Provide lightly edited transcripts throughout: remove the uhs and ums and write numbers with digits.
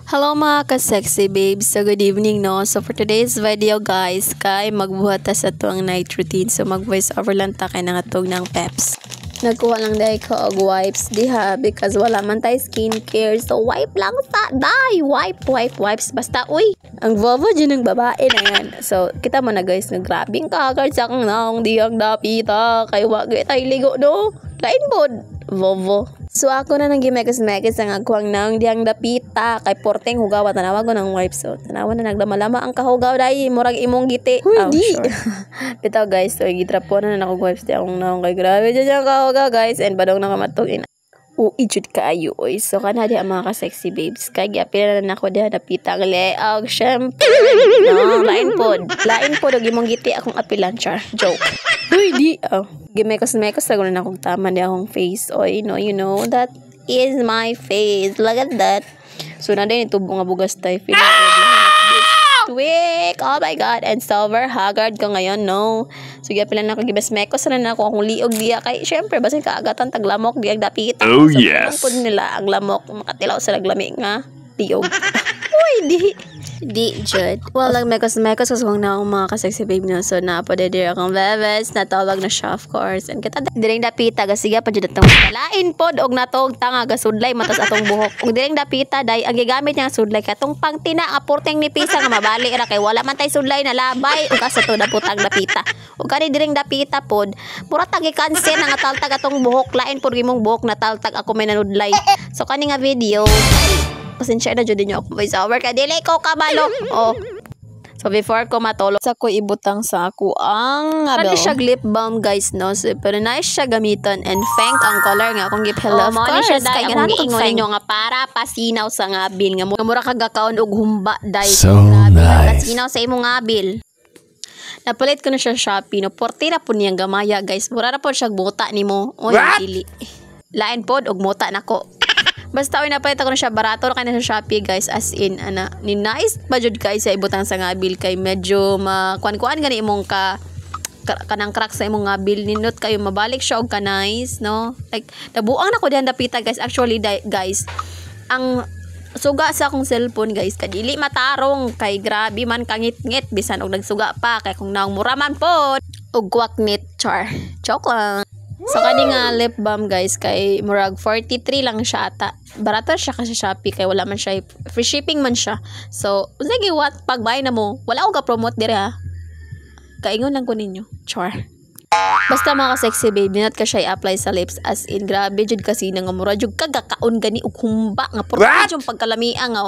Hello mga ka-sexy babes. So good evening no. So for today's video guys, kay magbuhat ta sa tuang night routine. So mag voice over lang ta kay nangatog ng peps. Nagkuha lang dahil ko og wipes diha because wala man tay skincare. So wipe lang ta. Wipes. Basta uy. Ang vovo dyan ng babae na yan. So kita mo na guys, nagrabing kagad sa kang naong diyang dapita. Kay wagay tay ligo no. Lain pod. Vovo. So ako na nang gimegas-megas ang agkuang nang diyang dapita kay porteng hugaw tanawa ko ng wipes. So tanawa na naglamalama ang kahugaw dai murag imong giti. Di. Sure. Bitaw guys, so gitrapo na ako wipes di akong naong kay grabe dyan ang kahugaw guys and badong nakamatog ijud kaayo oy. So kana di ang mga ka-sexy babes kay giapil na nako diha dapita ang leog syempre. No, lain pod og imong giti akong apilan char. Joke. Uy, di. Gimekos-mekos na na akong tama di akong face. O, you know, that is my face. Look at that. So, na din ito bunga bugas tayo. Twig! Oh my God. And sober, haggard ko ngayon, no? So, pala na ako gibes-mekos na ako akong liog diya. Kay, syempre, basin kaagatan taglamok diya dapit. Oh, so, yes. So, nila ang lamok. Makatilaw sa naglami nga. Liog. Uy, di jud. Well, like mekos kasi kung na akong mga ka-sexy babe na. So, napadedir akong bebes. Natawag na siya, of course. And kita diring dapita. Gasiga pa dyan itong talain pod. Og natog tanga gasudlay. Matas atong buhok. Og diring dapita. Day, ang gigamit niya sudlay. Katong pangtina. Apurteng ni pisa nga mabali. Ra kay wala man tay sudlay na labay. Og asa to naputang dapita. Og kani diring dapita pod. Mura tagi kanser nga taltag atong buhok. Lain pod gimong buhok na taltag ako may nanudlay. So, kani nga video. Pasensya na dyan din ako voice over ka dili ko kabalo. Oh. So before ko matulog sa ko ibutang sa ako ang ano siya lip balm guys no. So, pero nice siya gamiton and Fenk ang color nga akong gipel of course kay nga giingon ninyo nga para pasinaw sa ngabil nga mura kag gakaon og humba dai so nice. Pasinaw sa imong ngabil. Napalit ko na siya Shopee no. Porti na po niyang gamaya guys. Mura na po siya buta nimo. Oy dili. Lain pod og muta nako. Basta oy napalit ako na siya barato ra kay na sa Shopee guys as in ana ni nice budget guys sa ibutang sa ngabil kay medyo kuan gani imong kanang crack sa imong ngabil nindot kayo mabalik siya og nice no like nabuang na ko dihan dapita guys actually guys ang suga sa akong cellphone guys kadili matarong kay grabe man kangit-ngit bisan og nagsuga pa kay kung naong mura man pod og kwaknit char joke lang. So kani nga lip balm guys kay murag 43 lang siya ata. Barato siya kasi Shopee kay wala man siya free shipping man siya. So sige what pagbay na mo wala ko ga-promote dire ha. Kaingon lang ko ninyo. Char. Basta mga sexy babe dinat ka siya i-apply sa lips as in grabe jud kasi nga mura jud kagakaon gani og humba nga purta jud pagkalamian nga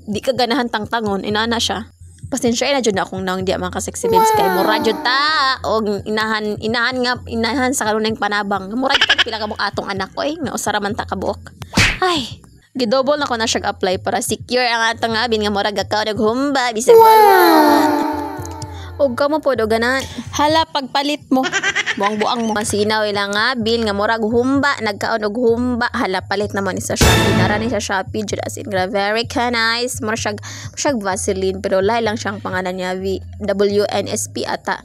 di ka ganahan tangtangon inana siya. Pasensya na jud na akong naong di mga ka-sexy babes kay mura jud ta og inahan sa kanunay panabang mura jud pila ka atong anak ko nga usara man ta kabuok ay gidouble na ko na siya apply para secure ang atong abin nga mura gakaw og humba bisag wala og kamo pod og ganan hala pagpalit mo buang-buang mo masinaw ilang abil nga murag humba nagkaon og humba hala palit naman ni sa Shopee nara ni sa Shopee jud as in very nice mura siyag Vaseline pero lahi lang siyang pangalan niya WNSP ata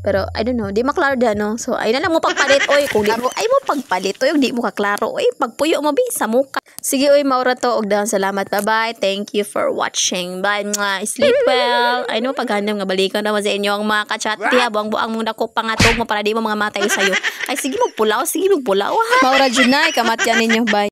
pero I don't know di maklaro da no so ay na lang mo pagpalit oy kung di mo ay mo pagpalit oy di mo kaklaro oy pagpuyo mo bi sa muka sige oy maura to og dahan salamat bye thank you for watching bye sleep well I know paghandam nga balikan naman sa inyo ang mga ka-chat diha buang-buang mo dako pangatog mo para di mo mga matay sayo ay sige mo pulaw ha maura jud na kamatyan ninyo bye.